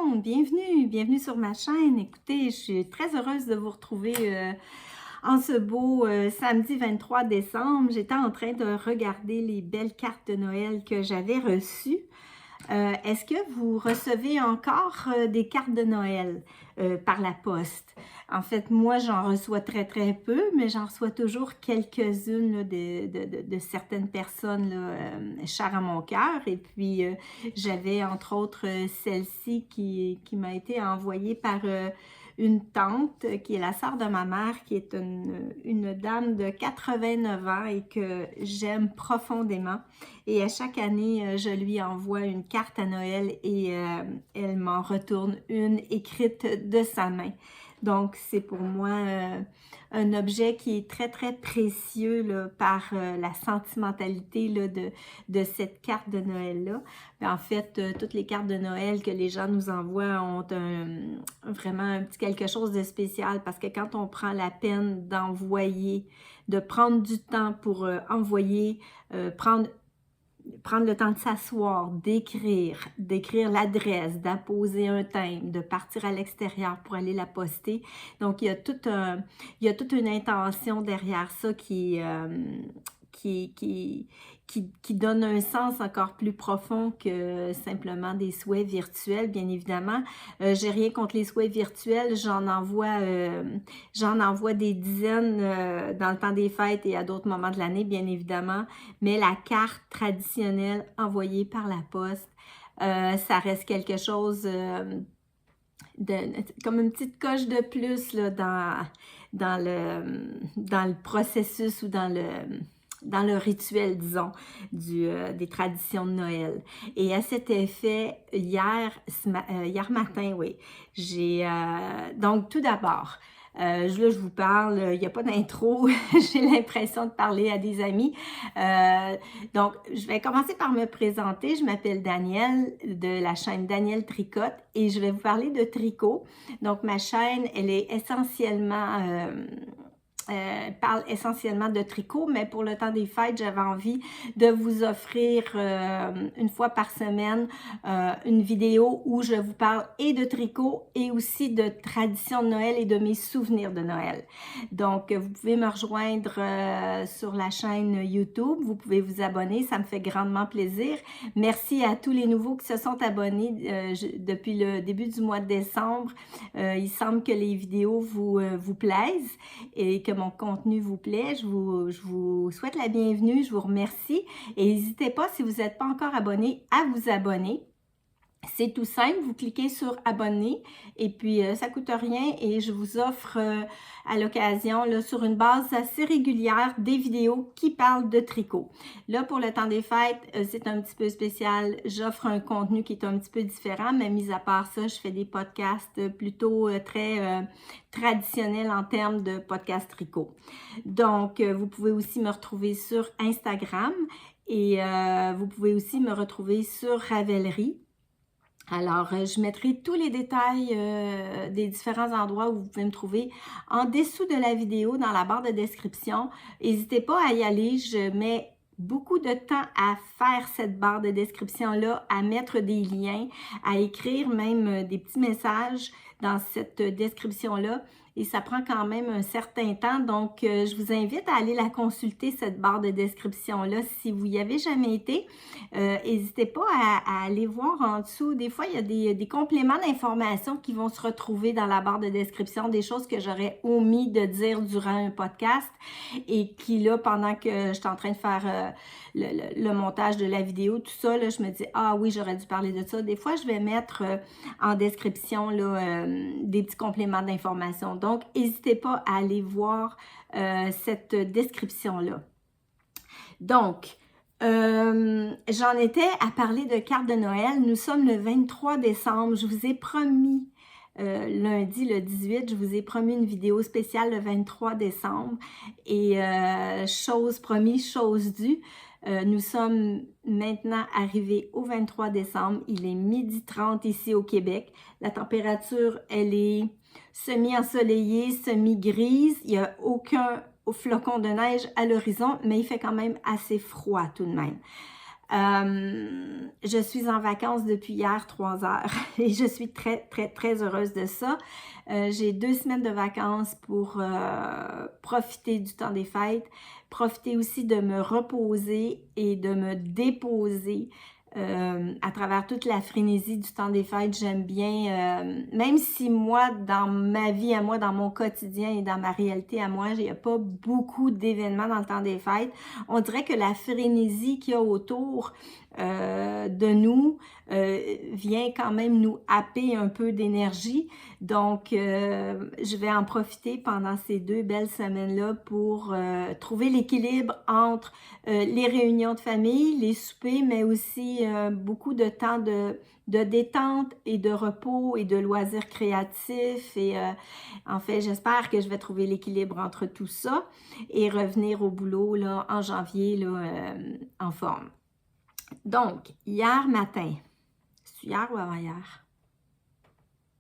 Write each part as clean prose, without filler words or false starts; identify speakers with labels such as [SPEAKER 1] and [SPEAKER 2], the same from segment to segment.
[SPEAKER 1] monde, bienvenue sur ma chaîne. Écoutez, je suis très heureuse de vous retrouver en ce beau samedi 23 décembre. J'étais en train de regarder les belles cartes de Noël que j'avais reçues. Est-ce que vous recevez encore des cartes de Noël par la poste? En fait, moi, j'en reçois très peu, mais j'en reçois toujours quelques-unes là, de certaines personnes là, chères à mon cœur. Et puis, j'avais entre autres celle-ci qui m'a été envoyée par une tante qui est la sœur de ma mère, qui est une dame de 89 ans et que j'aime profondément. Et à chaque année, je lui envoie une carte à Noël et elle m'en retourne une écrite de sa main. Donc, c'est pour moi un objet qui est très précieux là, par la sentimentalité là, de cette carte de Noël-là. En fait, toutes les cartes de Noël que les gens nous envoient ont vraiment un petit quelque chose de spécial parce que quand on prend la peine d'envoyer, de prendre du temps pour envoyer, prendre le temps de s'asseoir, d'écrire l'adresse, d'apposer un timbre, de partir à l'extérieur pour aller la poster. Donc, il y a toute une intention derrière ça qui donne un sens encore plus profond que simplement des souhaits virtuels, bien évidemment. J'ai rien contre les souhaits virtuels, j'en envoie des dizaines dans le temps des fêtes et à d'autres moments de l'année, bien évidemment, mais la carte traditionnelle envoyée par la poste, ça reste quelque chose comme une petite coche de plus là, dans le processus ou dans le rituel, disons, des traditions de Noël. Et à cet effet, hier matin, oui, donc tout d'abord, là, je vous parle, il n'y a pas d'intro, j'ai l'impression de parler à des amis. Donc, je vais commencer par me présenter. Je m'appelle Danielle de la chaîne Danielle Tricote et je vais vous parler de tricot. Donc, ma chaîne, elle est essentiellement... parle essentiellement de tricot, mais pour le temps des fêtes, j'avais envie de vous offrir une fois par semaine une vidéo où je vous parle et de tricot et aussi de tradition de Noël et de mes souvenirs de Noël. Donc, vous pouvez me rejoindre sur la chaîne YouTube, vous pouvez vous abonner, ça me fait grandement plaisir. Merci à tous les nouveaux qui se sont abonnés depuis le début du mois de décembre. Il semble que les vidéos vous plaisent et que mon contenu vous plaît. Je vous souhaite la bienvenue, je vous remercie et n'hésitez pas, si vous n'êtes pas encore abonné, à vous abonner. C'est tout simple, vous cliquez sur abonner et puis ça coûte rien et je vous offre à l'occasion, sur une base assez régulière, des vidéos qui parlent de tricot. Là, pour le temps des fêtes, c'est un petit peu spécial. J'offre un contenu qui est un petit peu différent, mais mis à part ça, je fais des podcasts plutôt très traditionnels en termes de podcast tricot. Donc, vous pouvez aussi me retrouver sur Instagram et vous pouvez aussi me retrouver sur Ravelry. Alors, je mettrai tous les détails des différents endroits où vous pouvez me trouver en dessous de la vidéo, dans la barre de description. N'hésitez pas à y aller, je mets beaucoup de temps à faire cette barre de description-là, à mettre des liens, à écrire même des petits messages dans cette description-là. Et ça prend quand même un certain temps, donc je vous invite à aller la consulter, cette barre de description-là. Si vous n'y avez jamais été, n'hésitez pas à aller voir en dessous. Des fois, il y a des compléments d'informations qui vont se retrouver dans la barre de description, des choses que j'aurais omis de dire durant un podcast et qui, là, pendant que je suis en train de faire le montage de la vidéo, tout ça, là, je me dis, ah oui, j'aurais dû parler de ça. Des fois, je vais mettre en description là, des petits compléments d'informations. Donc, n'hésitez pas à aller voir cette description-là. Donc, j'en étais à parler de cartes de Noël. Nous sommes le 23 décembre. Je vous ai promis lundi, le 18, je vous ai promis une vidéo spéciale le 23 décembre. Et chose promise, chose due. Nous sommes maintenant arrivés au 23 décembre. Il est 12h30 ici au Québec. La température, elle est semi-ensoleillée, semi-grise. Il n'y a aucun flocon de neige à l'horizon, mais il fait quand même assez froid tout de même. Je suis en vacances depuis hier 3 heures et je suis très, très, très heureuse de ça. J'ai 2 semaines de vacances pour profiter du temps des fêtes, profiter aussi de me reposer et de me déposer à travers toute la frénésie du temps des fêtes. J'aime bien, même si moi, dans ma vie à moi, dans mon quotidien et dans ma réalité à moi, il n'y a pas beaucoup d'événements dans le temps des fêtes, on dirait que la frénésie qu'il y a autour de nous vient quand même nous happer un peu d'énergie. Donc, je vais en profiter pendant ces 2 belles semaines-là pour trouver l'équilibre entre les réunions de famille, les soupers, mais aussi beaucoup de temps de détente et de repos et de loisirs créatifs. Et en fait, j'espère que je vais trouver l'équilibre entre tout ça et revenir au boulot là, en janvier là, en forme. Donc, hier matin, c'est hier ou avant-hier?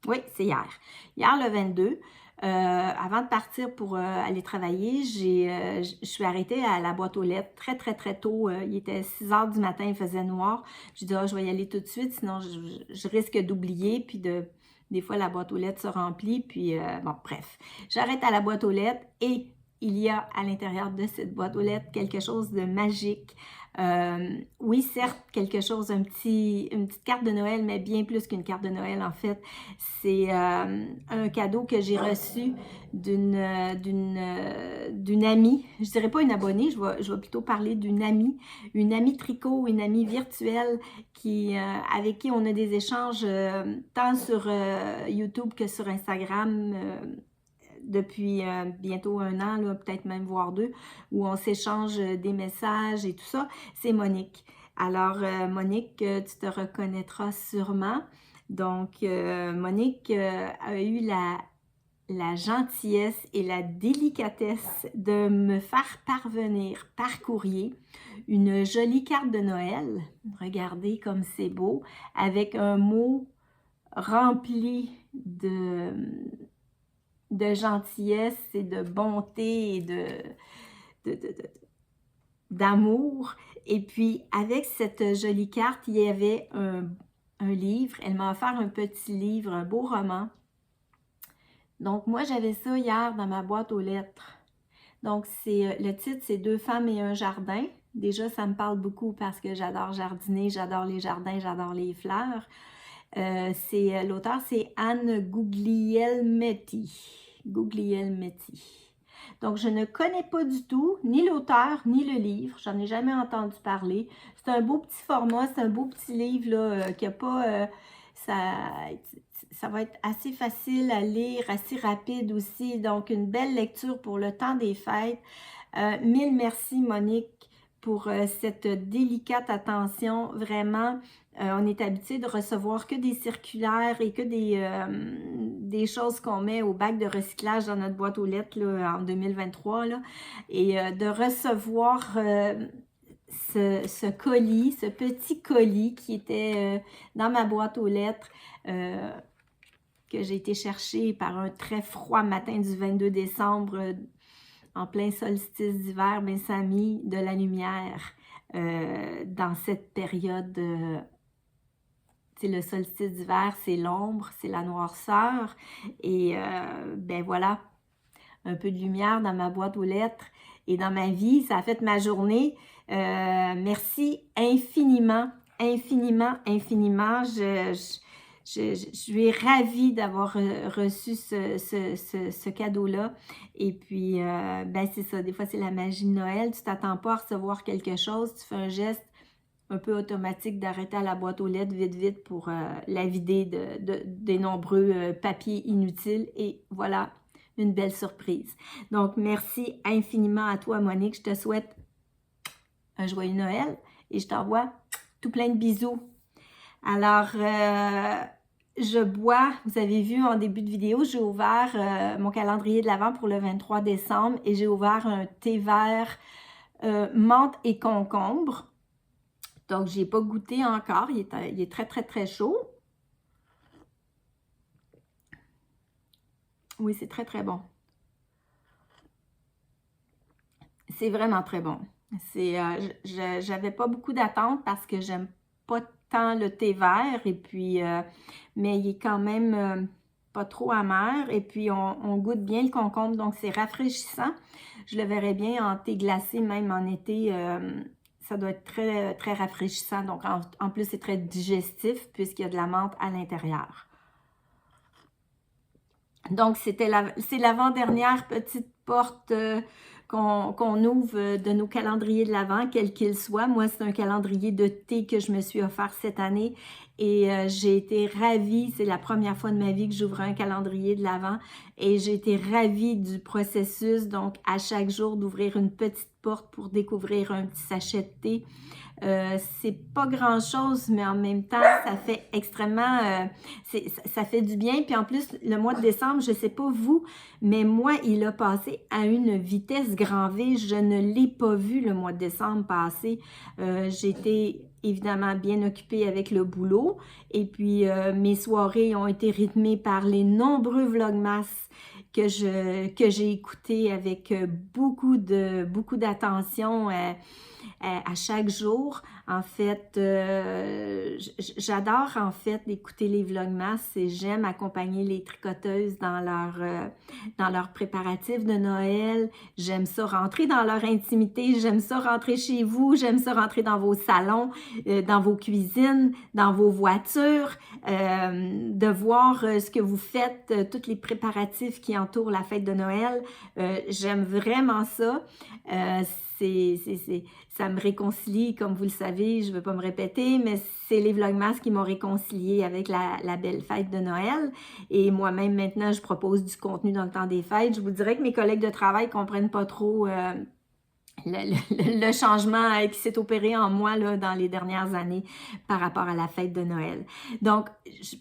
[SPEAKER 1] Oui, c'est hier. Hier, le 22, avant de partir pour aller travailler, je suis arrêtée à la boîte aux lettres très, très, très tôt. Il était 6 heures du matin, il faisait noir. Je dis, je vais y aller tout de suite, sinon je risque d'oublier. Puis des fois, la boîte aux lettres se remplit. Puis, bon, bref. J'arrête à la boîte aux lettres et il y a à l'intérieur de cette boîte aux lettres quelque chose de magique. Oui, certes, quelque chose, une petite carte de Noël, mais bien plus qu'une carte de Noël, en fait. C'est un cadeau que j'ai reçu d'une amie, je dirais pas une abonnée, je vais plutôt parler d'une amie tricot, une amie virtuelle avec qui on a des échanges tant sur YouTube que sur Instagram depuis bientôt 1 an, peut-être même voire 2, où on s'échange des messages et tout ça, c'est Monique. Alors, Monique, tu te reconnaîtras sûrement. Donc, Monique a eu la gentillesse et la délicatesse de me faire parvenir par courrier une jolie carte de Noël. Regardez comme c'est beau, avec un mot rempli de gentillesse et de bonté et d'amour. Et puis, avec cette jolie carte, il y avait un livre. Elle m'a offert un petit livre, un beau roman. Donc, moi, j'avais ça hier dans ma boîte aux lettres. Donc, le titre, c'est « 2 femmes et un jardin ». Déjà, ça me parle beaucoup parce que j'adore jardiner, j'adore les jardins, j'adore les fleurs. L'auteur, c'est Anne Guglielmetti. Donc, je ne connais pas du tout ni l'auteur ni le livre. J'en ai jamais entendu parler. C'est un beau petit format, c'est un beau petit livre là, qui n'a pas... ça va être assez facile à lire, assez rapide aussi. Donc, une belle lecture pour le temps des fêtes. Mille merci, Monique, pour cette délicate attention. Vraiment, on est habitué de recevoir que des circulaires et que des choses qu'on met au bac de recyclage dans notre boîte aux lettres là, en 2023. Là, et de recevoir ce colis, ce petit colis qui était dans ma boîte aux lettres, que j'ai été chercher par un très froid matin du 22 décembre, en plein solstice d'hiver, ben ça a mis de la lumière dans cette période. Le solstice d'hiver, c'est l'ombre, c'est la noirceur. Et ben voilà, un peu de lumière dans ma boîte aux lettres et dans ma vie. Ça a fait ma journée. Merci infiniment, infiniment, infiniment. Je suis ravie d'avoir reçu ce cadeau-là. Et puis, ben c'est ça, des fois c'est la magie de Noël. Tu t'attends pas à recevoir quelque chose, tu fais un geste un peu automatique d'arrêter à la boîte aux lettres vite, vite pour la vider des nombreux papiers inutiles. Et voilà, une belle surprise. Donc, merci infiniment à toi, Monique. Je te souhaite un joyeux Noël et je t'envoie tout plein de bisous. Alors, je bois, vous avez vu en début de vidéo, j'ai ouvert mon calendrier de l'Avent pour le 23 décembre et j'ai ouvert un thé vert menthe et concombre. Donc, je n'ai pas goûté encore, il est très, très, très chaud. Oui, c'est très, très bon. C'est vraiment très bon. J'avais pas beaucoup d'attentes parce que j'aime pas tant le thé vert et puis, mais il est quand même pas trop amer et puis on goûte bien le concombre, donc c'est rafraîchissant. Je le verrais bien en thé glacé, même en été, ça doit être très, très rafraîchissant. Donc en plus, c'est très digestif puisqu'il y a de la menthe à l'intérieur. Donc, c'est l'avant-dernière petite porte qu'on ouvre de nos calendriers de l'Avent, quel qu'il soit. Moi, c'est un calendrier de thé que je me suis offert cette année et j'ai été ravie. C'est la première fois de ma vie que j'ouvre un calendrier de l'Avent et j'ai été ravie du processus. Donc, à chaque jour, d'ouvrir une petite porte pour découvrir un petit sachet de thé. C'est pas grand-chose, mais en même temps, ça fait extrêmement... ça fait du bien. Puis en plus, le mois de décembre, je sais pas vous, mais moi, il a passé à une vitesse grand V. Je ne l'ai pas vu le mois de décembre passer. J'étais évidemment bien occupée avec le boulot. Et puis, mes soirées ont été rythmées par les nombreux vlogmas que j'ai écoutés avec beaucoup d'attention à chaque jour. En fait, j'adore en fait écouter les vlogmas et j'aime accompagner les tricoteuses dans leurs préparatifs de Noël. J'aime ça rentrer dans leur intimité, j'aime ça rentrer chez vous, j'aime ça rentrer dans vos salons, dans vos cuisines, dans vos voitures, de voir ce que vous faites, tous les préparatifs qui entourent la fête de Noël. J'aime vraiment ça. Ça me réconcilie, comme vous le savez, je ne veux pas me répéter, mais c'est les vlogmas qui m'ont réconcilié avec la belle fête de Noël. Et moi-même, maintenant, je propose du contenu dans le temps des fêtes. Je vous dirais que mes collègues de travail ne comprennent pas trop le changement qui s'est opéré en moi là, dans les dernières années par rapport à la fête de Noël. Donc,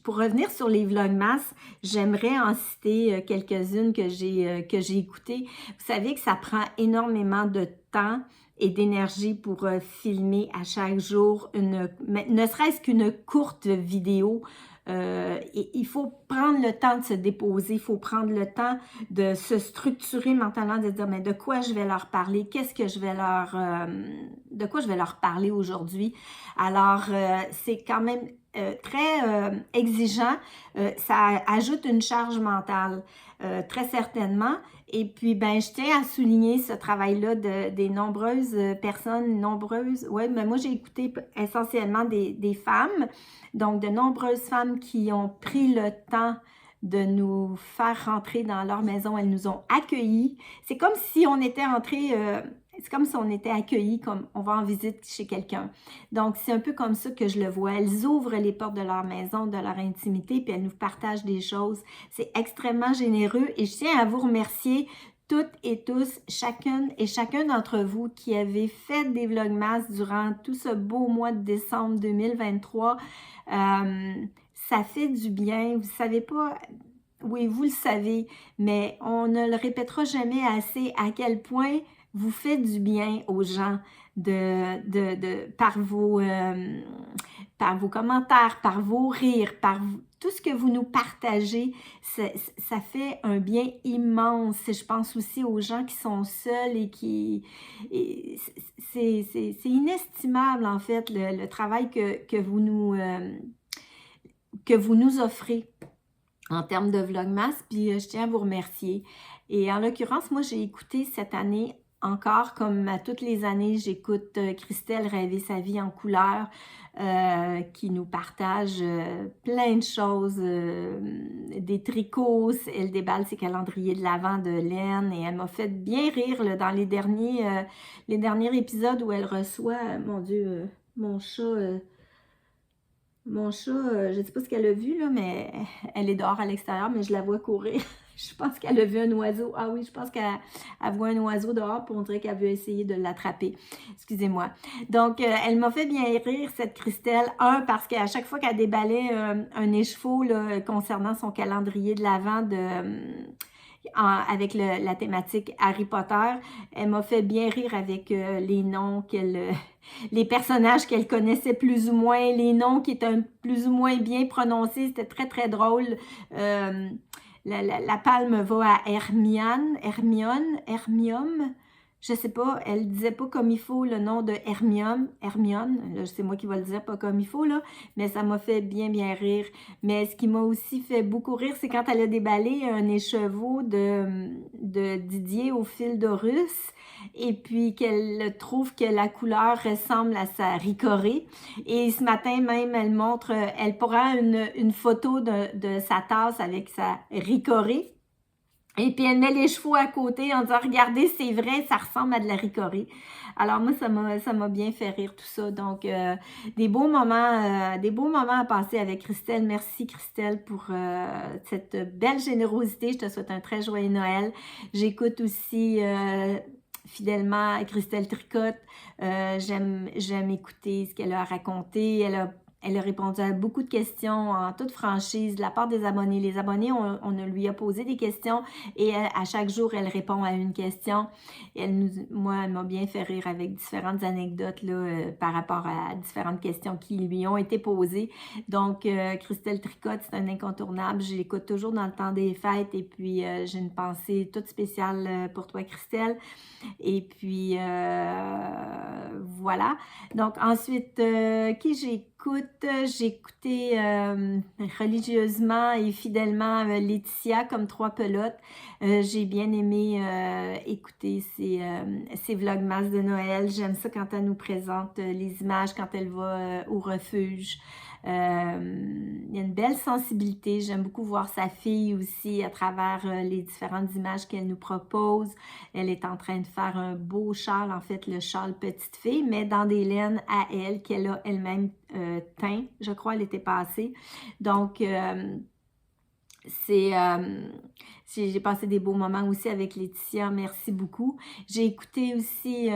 [SPEAKER 1] pour revenir sur les vlogmas, j'aimerais en citer quelques-unes que j'ai écoutées. Vous savez que ça prend énormément de temps et d'énergie pour filmer à chaque jour, ne serait-ce qu'une courte vidéo. Il faut prendre le temps de se déposer, il faut prendre le temps de se structurer mentalement, de dire mais de quoi je vais leur parler, qu'est-ce que je vais de quoi je vais leur parler aujourd'hui. Alors, c'est quand même très exigeant, ça ajoute une charge mentale, très certainement. Et puis, ben, je tiens à souligner ce travail-là des nombreuses personnes, oui, mais moi j'ai écouté essentiellement des femmes, donc de nombreuses femmes qui ont pris le temps de nous faire rentrer dans leur maison, elles nous ont accueillis. C'est comme si on était entré, c'est comme si on était accueillis, comme on va en visite chez quelqu'un. Donc, c'est un peu comme ça que je le vois. Elles ouvrent les portes de leur maison, de leur intimité, puis elles nous partagent des choses. C'est extrêmement généreux et je tiens à vous remercier toutes et tous, chacune et chacun d'entre vous qui avez fait des vlogmas durant tout ce beau mois de décembre 2023. Ça fait du bien. Vous savez pas, oui, vous le savez, mais on ne le répétera jamais assez à quel point vous faites du bien aux gens par vos commentaires, par vos rires, tout ce que vous nous partagez. Ça fait un bien immense. Je pense aussi aux gens qui sont seuls c'est inestimable en fait le travail que vous nous offrez en termes de vlogmas, puis je tiens à vous remercier. Et en l'occurrence, moi, j'ai écouté cette année encore, comme à toutes les années, j'écoute Christelle Rêver sa vie en couleur, qui nous partage plein de choses, des tricots, elle déballe ses calendriers de l'Avent de laine et elle m'a fait bien rire là, dans les derniers épisodes où elle reçoit, mon Dieu, mon chat... Mon chat, je ne sais pas ce qu'elle a vu, là, mais elle est dehors à l'extérieur, mais je la vois courir. Je pense qu'elle a vu un oiseau. Ah oui, je pense qu'elle voit un oiseau dehors, puis on dirait qu'elle veut essayer de l'attraper. Excusez-moi. Donc, elle m'a fait bien rire, cette Christelle. Parce qu'à chaque fois qu'elle déballait un écheveau là, concernant son calendrier de l'Avent avec la thématique Harry Potter, elle m'a fait bien rire avec les noms les personnages qu'elle connaissait plus ou moins, les noms qui étaient plus ou moins bien prononcés, c'était très très drôle. La palme va à Hermione, je sais pas, elle disait pas comme il faut le nom de Hermione, là, c'est moi qui vais le dire pas comme il faut, là, mais ça m'a fait bien, bien rire. Mais ce qui m'a aussi fait beaucoup rire, c'est quand elle a déballé un écheveau de Didier au fil d'Horus, et puis qu'elle trouve que la couleur ressemble à sa ricorée. Et ce matin même, elle montre, elle prend une photo de sa tasse avec sa ricorée. Et puis elle met les chevaux à côté en disant regardez, c'est vrai, ça ressemble à de la ricorée. Alors moi, ça m'a bien fait rire tout ça. Donc des beaux moments à passer avec Christelle. Merci Christelle pour cette belle générosité. Je te souhaite un très joyeux Noël. J'écoute aussi fidèlement Christelle Tricotte. J'aime écouter ce qu'elle a raconté. Elle a répondu à beaucoup de questions en toute franchise de la part des abonnés. Les abonnés, on lui a posé des questions et à chaque jour, elle répond à une question. Moi, elle m'a bien fait rire avec différentes anecdotes là, par rapport à différentes questions qui lui ont été posées. Donc, Christelle Tricotte, c'est un incontournable. Je l'écoute toujours dans le temps des fêtes et puis j'ai une pensée toute spéciale pour toi, Christelle. Et puis, voilà. Donc, ensuite, qui j'écoute? J'ai écouté religieusement et fidèlement Laetitia comme trois pelotes. J'ai bien aimé écouter ses vlogmas de Noël. J'aime ça quand elle nous présente les images, quand elle va au refuge. Il y a une belle sensibilité. J'aime beaucoup voir sa fille aussi à travers les différentes images qu'elle nous propose. Elle est en train de faire un beau châle, en fait le châle petite fille, mais dans des laines à elle qu'elle a elle-même teint. Je crois elle était passée. Donc j'ai passé des beaux moments aussi avec Laetitia, merci beaucoup. J'ai écouté aussi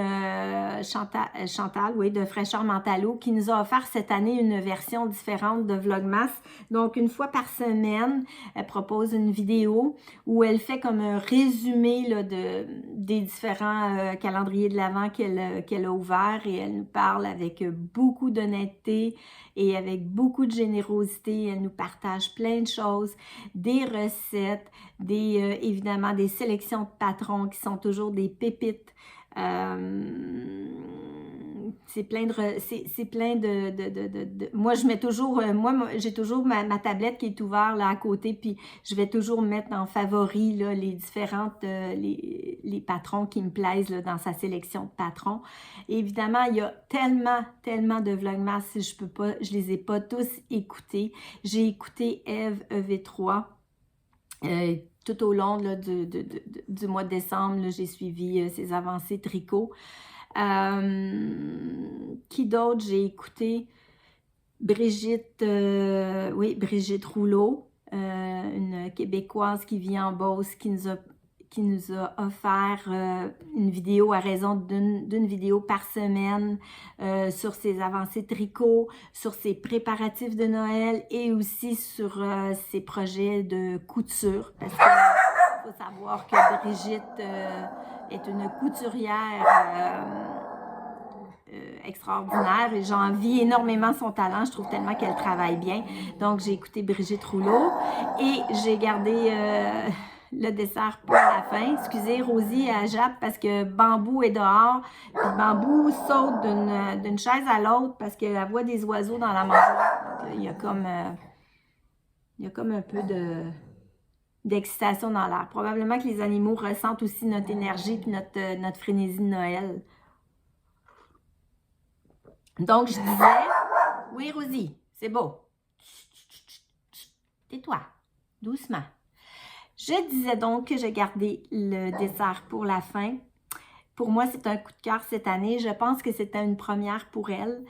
[SPEAKER 1] Chantal, oui, de Fraîcheur Mentalo, qui nous a offert cette année une version différente de Vlogmas. Donc, une fois par semaine, elle propose une vidéo où elle fait comme un résumé là, des différents calendriers de l'Avent qu'elle a ouverts et elle nous parle avec beaucoup d'honnêteté et avec beaucoup de générosité. Elle nous partage plein de choses, des recettes, évidemment des sélections de patrons qui sont toujours des pépites. C'est plein de moi je mets toujours j'ai toujours ma tablette qui est ouverte là à côté, puis je vais toujours mettre en favori là, les différentes les patrons qui me plaisent là, dans sa sélection de patrons. Et évidemment, il y a tellement de vlogmas, je les ai pas tous écoutés. J'ai écouté Eve EV3 tout au long là, du mois de décembre. J'ai suivi ses avancées tricot. Qui d'autre j'ai écouté? Brigitte Rouleau, une Québécoise qui vit en Beauce, qui nous a offert une vidéo à raison d'une vidéo par semaine sur ses avancées tricot, sur ses préparatifs de Noël et aussi sur ses projets de couture. Parce qu'il faut savoir que Brigitte est une couturière extraordinaire et j'envie énormément son talent. Je trouve tellement qu'elle travaille bien. Donc, j'ai écouté Brigitte Rouleau et j'ai gardé le dessert pour la fin. Excusez, Rosie elle jappe parce que Bambou est dehors. Puis Bambou saute d'une chaise à l'autre parce qu'elle voit des oiseaux dans la mangeoire. Donc, il y a comme un peu d'excitation dans l'air. Probablement que les animaux ressentent aussi notre énergie et notre frénésie de Noël. Donc, je disais, oui, Rosie, c'est beau. Tais-toi, doucement. Je disais donc que j'ai gardé le dessert pour la fin. Pour moi, c'est un coup de cœur cette année. Je pense que c'était une première pour elle.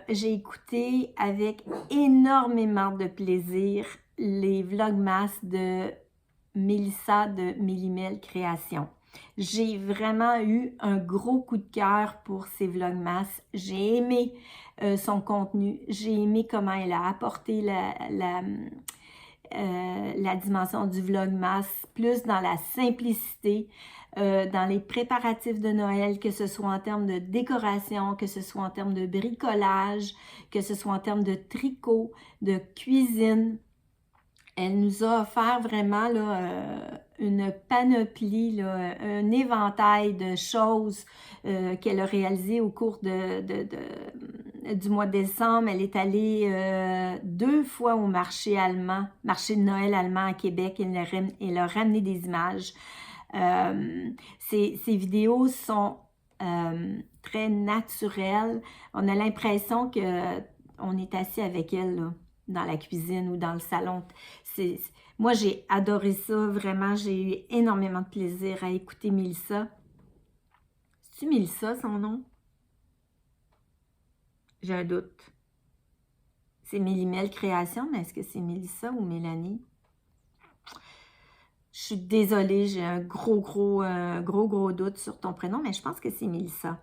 [SPEAKER 1] J'ai écouté avec énormément de plaisir les vlogmas de Mélissa de Mélimel Création. J'ai vraiment eu un gros coup de cœur pour ses vlogmas. J'ai aimé son contenu. J'ai aimé comment elle a apporté la dimension du vlogmas, plus dans la simplicité, dans les préparatifs de Noël, que ce soit en termes de décoration, que ce soit en termes de bricolage, que ce soit en termes de tricot, de cuisine. Elle nous a offert vraiment là, une panoplie, là, un éventail de choses qu'elle a réalisées au cours du mois de décembre. Elle est allée 2 fois au marché allemand, marché de Noël allemand à Québec. Elle a ramené des images. Ces vidéos sont très naturelles. On a l'impression qu'on est assis avec elle là, dans la cuisine ou dans le salon. Moi, j'ai adoré ça, vraiment. J'ai eu énormément de plaisir à écouter Mélissa. C'est-tu Mélissa, son nom? J'ai un doute. C'est Mélimel Création, mais est-ce que c'est Mélissa ou Mélanie? Je suis désolée, j'ai un gros doute sur ton prénom, mais je pense que c'est Mélissa.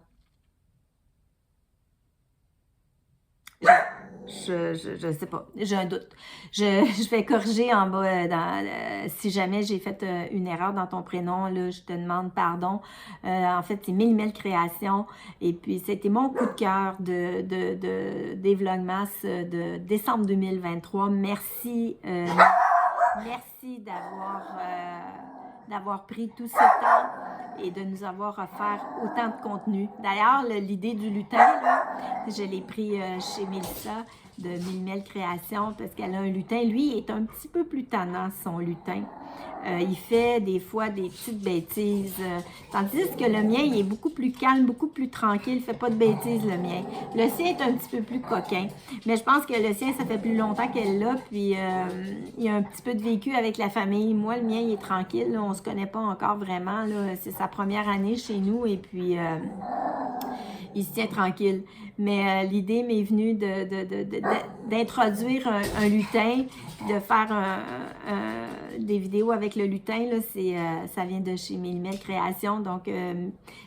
[SPEAKER 1] Je sais pas, j'ai un doute. Je vais corriger en bas si jamais j'ai fait une erreur dans ton prénom, là, je te demande pardon. En fait, c'est Mélimel Création. Et puis, c'était mon coup de cœur des Vlogmas de décembre 2023. Merci, merci d'avoir pris tout ce temps et de nous avoir offert autant de contenu. D'ailleurs, l'idée du lutin, là, je l'ai pris chez Mélissa de Mélimel Création parce qu'elle a un lutin. Lui, il est un petit peu plus tannant, son lutin. Il fait des fois des petites bêtises. Tandis que le mien, il est beaucoup plus calme, beaucoup plus tranquille. Il ne fait pas de bêtises, le mien. Le sien est un petit peu plus coquin. Mais je pense que le sien, ça fait plus longtemps qu'elle l'a. Puis, il a un petit peu de vécu avec la famille. Moi, le mien, il est tranquille. Là. On ne se connaît pas encore vraiment. C'est sa première année chez nous. Et puis, il se tient tranquille. Mais l'idée m'est venue d'introduire un lutin, de faire des vidéos avec le lutin. Là, ça vient de chez Mélimel Création. Donc,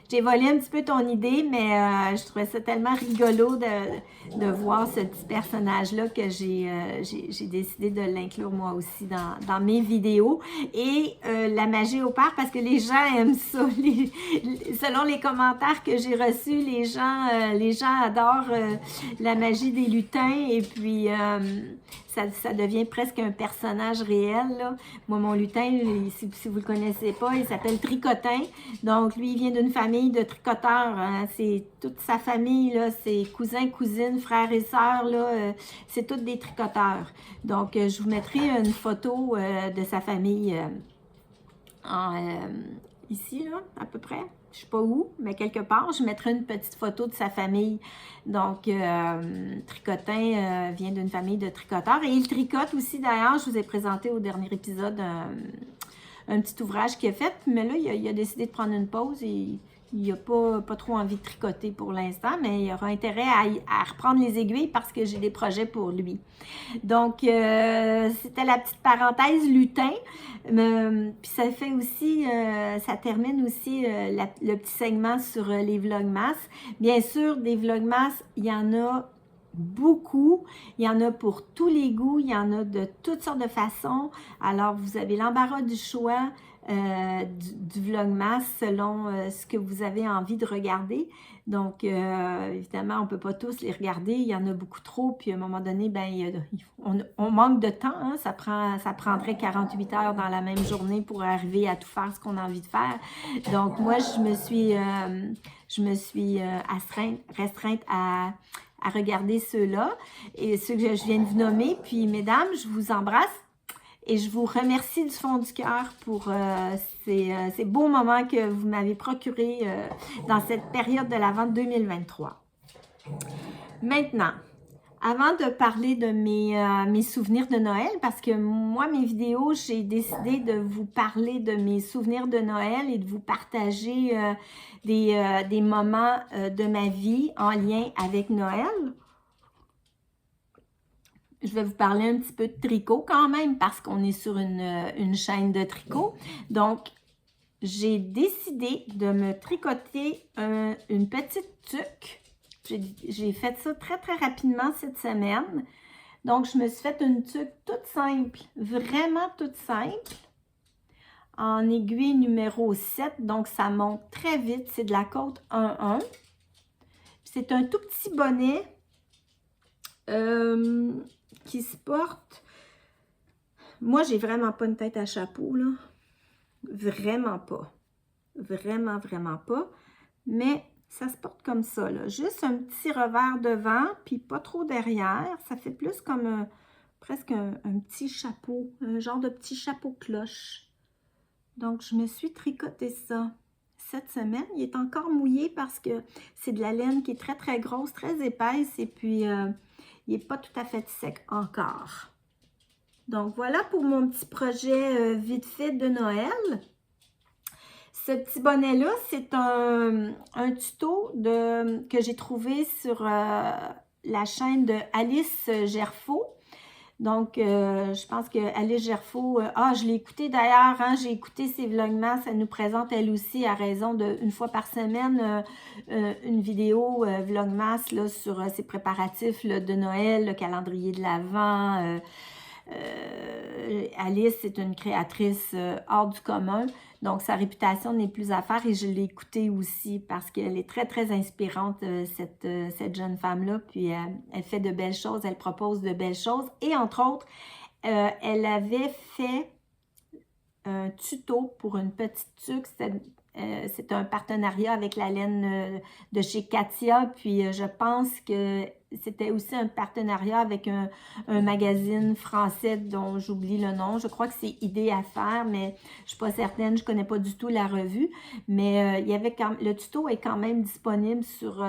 [SPEAKER 1] j'ai volé un petit peu ton idée, mais je trouvais ça tellement rigolo de voir ce petit personnage-là que j'ai décidé de l'inclure moi aussi dans mes vidéos. Et la magie opère parce que les gens aiment ça. Selon les commentaires que j'ai reçus, les gens adorent la magie des lutins et puis ça devient presque un personnage réel. Là. Moi, mon lutin, si vous ne le connaissez pas, il s'appelle Tricotin. Donc, lui, il vient d'une famille de tricoteurs. Hein. C'est toute sa famille, là, ses cousins, cousines, frères et sœurs, là, c'est tous des tricoteurs. Donc, je vous mettrai une photo de sa famille ici, là, à peu près. Je ne sais pas où, mais quelque part, je mettrai une petite photo de sa famille. Donc, Tricotin vient d'une famille de tricoteurs. Et il tricote aussi, d'ailleurs, je vous ai présenté au dernier épisode un petit ouvrage qu'il a fait. Mais là, il a décidé de prendre une pause et il n'a pas trop envie de tricoter pour l'instant, mais il aura intérêt à reprendre les aiguilles parce que j'ai des projets pour lui. Donc, c'était la petite parenthèse lutin. Puis ça fait aussi, ça termine aussi le petit segment sur les Vlogmas. Bien sûr, des Vlogmas, il y en a beaucoup. Il y en a pour tous les goûts. Il y en a de toutes sortes de façons. Alors, vous avez l'embarras du choix du Vlogmas selon ce que vous avez envie de regarder. Donc, évidemment, on ne peut pas tous les regarder. Il y en a beaucoup trop. Puis, à un moment donné, ben, on manque de temps. Hein? Ça prendrait 48 heures dans la même journée pour arriver à tout faire ce qu'on a envie de faire. Donc, moi, je me suis restreinte à regarder ceux-là et ceux que je viens de vous nommer. Puis, mesdames, je vous embrasse. Et je vous remercie du fond du cœur pour ces beaux moments que vous m'avez procurés dans cette période de l'Avent 2023. Maintenant, avant de parler de mes souvenirs de Noël, parce que moi, mes vidéos, j'ai décidé de vous parler de mes souvenirs de Noël et de vous partager des moments de ma vie en lien avec Noël. Je vais vous parler un petit peu de tricot quand même parce qu'on est sur une chaîne de tricot. Donc, j'ai décidé de me tricoter une petite tuque. J'ai fait ça très, très rapidement cette semaine. Donc, je me suis fait une tuque toute simple, vraiment toute simple, en aiguille numéro 7. Donc, ça monte très vite. C'est de la côte 1-1. C'est un tout petit bonnet qui se porte. Moi, j'ai vraiment pas une tête à chapeau, là. Vraiment pas. Vraiment, vraiment pas. Mais ça se porte comme ça, là. Juste un petit revers devant, puis pas trop derrière. Ça fait plus comme presque un petit chapeau, un genre de petit chapeau cloche. Donc, je me suis tricoté ça cette semaine. Il est encore mouillé parce que c'est de la laine qui est très, très grosse, très épaisse, et puis il n'est pas tout à fait sec encore. Donc, voilà pour mon petit projet vite fait de Noël. Ce petit bonnet-là, c'est un tuto que j'ai trouvé sur la chaîne de Alice Gerfaux. Donc, je pense que Alice Gerfaux, je l'ai écouté d'ailleurs, hein, j'ai écouté ses vlogmas, elle nous présente elle aussi à raison d'une fois par semaine une vidéo vlogmas là, sur ses préparatifs là, de Noël, le calendrier de l'Avent. Alice est une créatrice hors du commun, donc sa réputation n'est plus à faire et je l'ai écoutée aussi parce qu'elle est très, très inspirante, cette jeune femme-là, puis elle fait de belles choses, elle propose de belles choses et entre autres, elle avait fait un tuto pour une petite tuque, c'est un partenariat avec la laine de chez Katia, puis je pense que c'était aussi un partenariat avec un magazine français dont j'oublie le nom. Je crois que c'est Idée à faire, mais je ne suis pas certaine, je ne connais pas du tout la revue. Mais il y avait le tuto est quand même disponible sur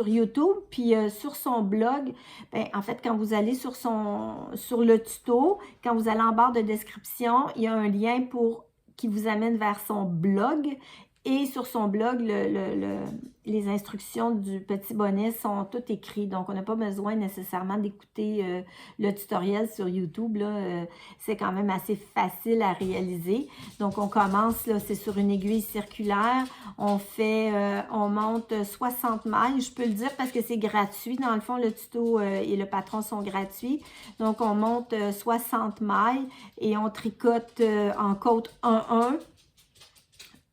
[SPEAKER 1] YouTube, puis sur son blog, ben, en fait, quand vous allez sur le tuto, quand vous allez en barre de description, il y a un lien qui vous amène vers son blog. Et sur son blog, les instructions du petit bonnet sont toutes écrites. Donc, on n'a pas besoin nécessairement d'écouter le tutoriel sur YouTube. C'est quand même assez facile à réaliser. Donc, on commence, là, c'est sur une aiguille circulaire. On monte 60 mailles. Je peux le dire parce que c'est gratuit. Dans le fond, le tuto et le patron sont gratuits. Donc, on monte 60 mailles et on tricote en côte 1-1.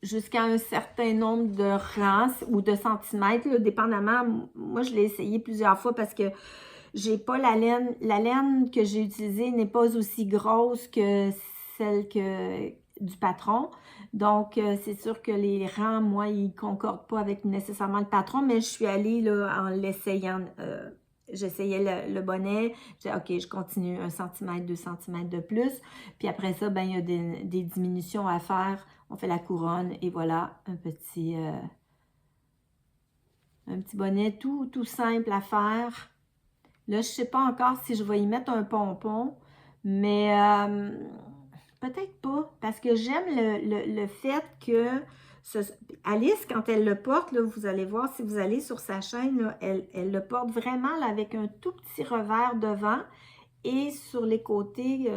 [SPEAKER 1] Jusqu'à un certain nombre de rangs ou de centimètres, là, dépendamment. Moi, je l'ai essayé plusieurs fois parce que j'ai pas la laine. La laine que j'ai utilisée n'est pas aussi grosse que celle du patron. Donc, c'est sûr que les rangs, moi, ils ne concordent pas avec nécessairement le patron, mais je suis allée là, en l'essayant. J'essayais le bonnet, j'ai dit, OK, je continue 1 cm, 2 cm de plus. Puis après ça, ben, il y a des diminutions à faire. On fait la couronne et voilà, un petit bonnet tout simple à faire. Là, je ne sais pas encore si je vais y mettre un pompon, mais peut-être pas, parce que j'aime le fait que Alice, quand elle le porte, là, vous allez voir, si vous allez sur sa chaîne, là, elle le porte vraiment là, avec un tout petit revers devant et sur les côtés.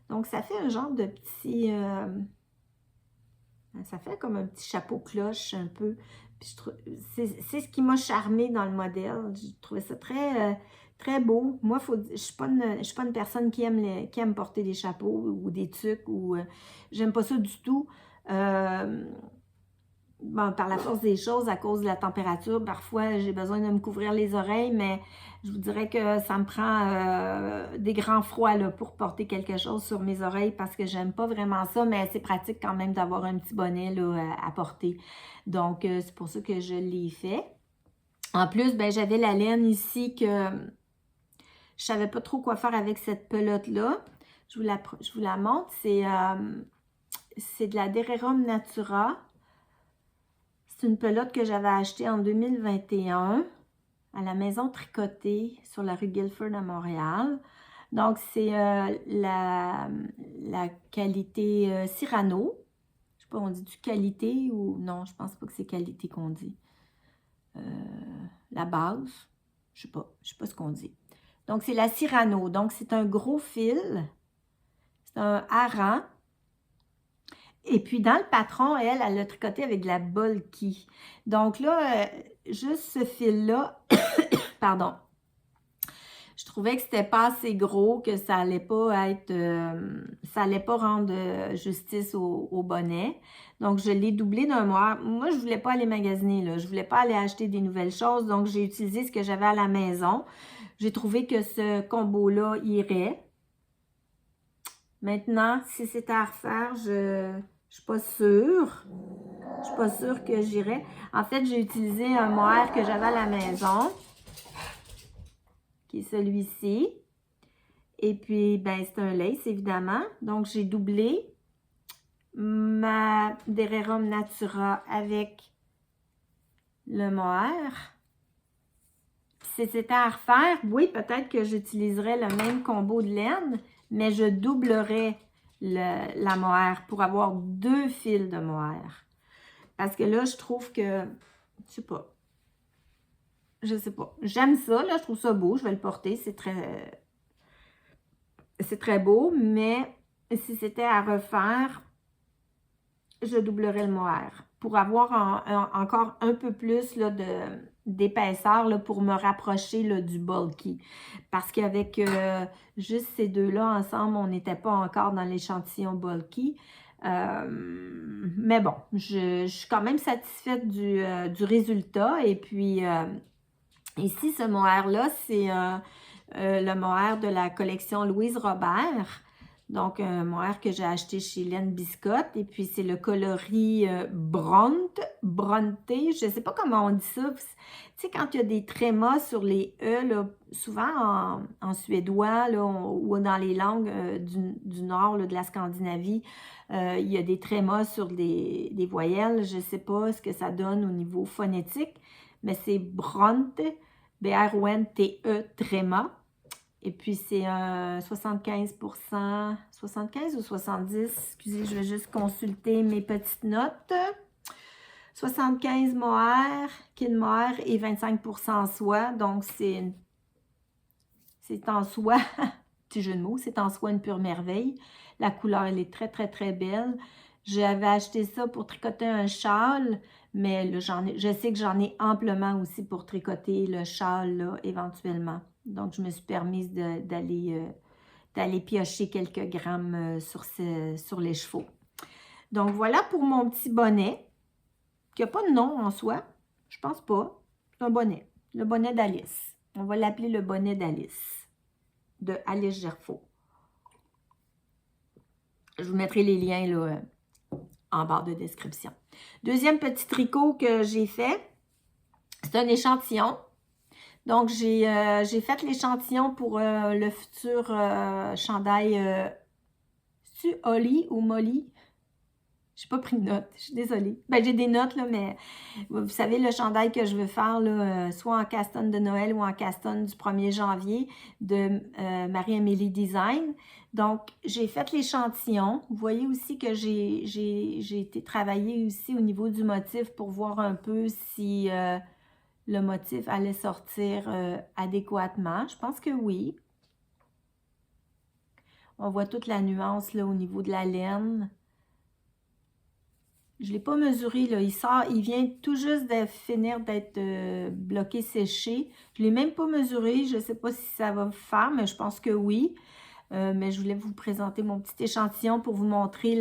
[SPEAKER 1] Donc, ça fait un genre de petit... ça fait comme un petit chapeau cloche un peu. C'est ce qui m'a charmé dans le modèle. J'ai trouvé ça très, très beau. Moi, je ne suis pas une personne qui aime porter des chapeaux ou des tuques. J'aime pas ça du tout. Bon, par la force des choses, à cause de la température, parfois j'ai besoin de me couvrir les oreilles, mais je vous dirais que ça me prend des grands froids là, pour porter quelque chose sur mes oreilles parce que j'aime pas vraiment ça, mais c'est pratique quand même d'avoir un petit bonnet là, à porter. Donc, c'est pour ça que je l'ai fait. En plus, ben, j'avais la laine ici que je savais pas trop quoi faire avec cette pelote-là. Je vous la montre. C'est de la Dererum Natura. C'est une pelote que j'avais achetée en 2021 à la maison tricotée sur la rue Guilford à Montréal. Donc, c'est la qualité Cyrano. Je ne sais pas, on dit-tu qualité ou... Non, je pense pas que c'est qualité qu'on dit. La base, je ne sais pas ce qu'on dit. Donc, c'est la Cyrano. Donc, c'est un gros fil. C'est un hareng. Et puis, dans le patron, elle l'a tricoté avec de la bulky. Donc là, juste ce fil-là, pardon, je trouvais que c'était pas assez gros, que ça allait pas être, ça allait pas rendre justice au bonnet. Donc, je l'ai doublé d'un mois. Moi, je voulais pas aller magasiner, là. Je voulais pas aller acheter des nouvelles choses. Donc, j'ai utilisé ce que j'avais à la maison. J'ai trouvé que ce combo-là irait. Maintenant, si c'était à refaire, Je suis pas sûre. Je suis pas sûre que j'irai. En fait, j'ai utilisé un mohair que j'avais à la maison, qui est celui-ci. Et puis, ben, c'est un lace, évidemment. Donc, j'ai doublé ma Dererum Natura avec le mohair. Si c'était à refaire, oui, peut-être que j'utiliserais le même combo de laine, mais je doublerais la mohair pour avoir 2 fils de mohair. Parce que là, je trouve que, je sais pas, j'aime ça, là, je trouve ça beau, je vais le porter, c'est très beau, mais si c'était à refaire, je doublerais le mohair pour avoir encore un peu plus là, d'épaisseur là, pour me rapprocher là, du bulky. Parce qu'avec juste ces deux-là ensemble, on n'était pas encore dans l'échantillon bulky. Mais bon, je suis quand même satisfaite du résultat. Et puis, ici, ce mohair-là, c'est le mohair de la collection Louise Robert. Donc, un mohair que j'ai acheté chez Laine Biscotte. Et puis, c'est le coloris Bronte, je ne sais pas comment on dit ça. Tu sais, quand il y a des trémas sur les E, là, souvent en suédois là, ou dans les langues du nord, là, de la Scandinavie, il y a des trémas sur des voyelles. Je ne sais pas ce que ça donne au niveau phonétique, mais c'est Bronte, B-R-O-N-T-E, tréma. Et puis, c'est 75%, 75 ou 70, excusez, je vais juste consulter mes petites notes. 75 mohair, kin mohair et 25% soie. Donc, c'est en soie, petit jeu de mots, c'est en soie une pure merveille. La couleur, elle est très, très, très belle. J'avais acheté ça pour tricoter un châle, mais là, je sais que j'en ai amplement aussi pour tricoter le châle, là, éventuellement. Donc, je me suis permise d'aller piocher quelques grammes sur les chevaux. Donc, voilà pour mon petit bonnet, qui n'a pas de nom en soi. Je pense pas. C'est un bonnet. Le bonnet d'Alice. On va l'appeler le bonnet d'Alice, de Alice Gerfaud. Je vous mettrai les liens là, en barre de description. Deuxième petit tricot que j'ai fait, c'est un échantillon. Donc, j'ai fait l'échantillon pour le futur chandail. C'est-tu Holly ou Molly? Je n'ai pas pris de notes, je suis désolée. Ben, j'ai des notes, là, mais vous savez, le chandail que je veux faire, là, soit en castonne de Noël ou en castonne du 1er janvier de Marie-Amélie Design. Donc, j'ai fait l'échantillon. Vous voyez aussi que j'ai été travailler aussi au niveau du motif pour voir un peu si le motif allait sortir adéquatement. Je pense que oui. On voit toute la nuance là, au niveau de la laine. Je ne l'ai pas mesuré, là. Il vient tout juste de finir d'être bloqué, séché. Je ne l'ai même pas mesuré. Je ne sais pas si ça va faire, mais je pense que oui. Mais je voulais vous présenter mon petit échantillon pour vous montrer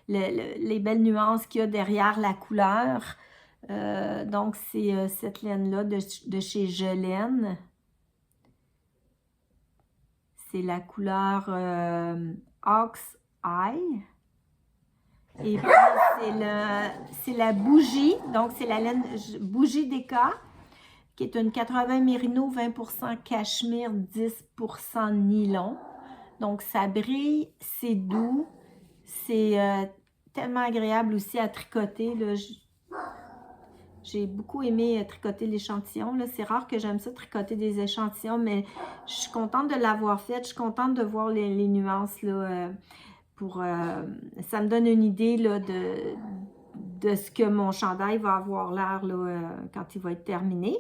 [SPEAKER 1] les belles nuances qu'il y a derrière la couleur. Donc, c'est cette laine-là de chez Gelaine. C'est la couleur Ox Eye. Et puis, c'est la bougie. Donc, c'est la laine bougie Deka, qui est une 80 mérino, 20% cachemire, 10% nylon. Donc, ça brille, c'est doux. C'est tellement agréable aussi à tricoter. J'ai beaucoup aimé tricoter l'échantillon. C'est rare que j'aime ça, tricoter des échantillons, mais je suis contente de l'avoir fait. Je suis contente de voir les nuances là, ça me donne une idée là, de ce que mon chandail va avoir l'air quand il va être terminé.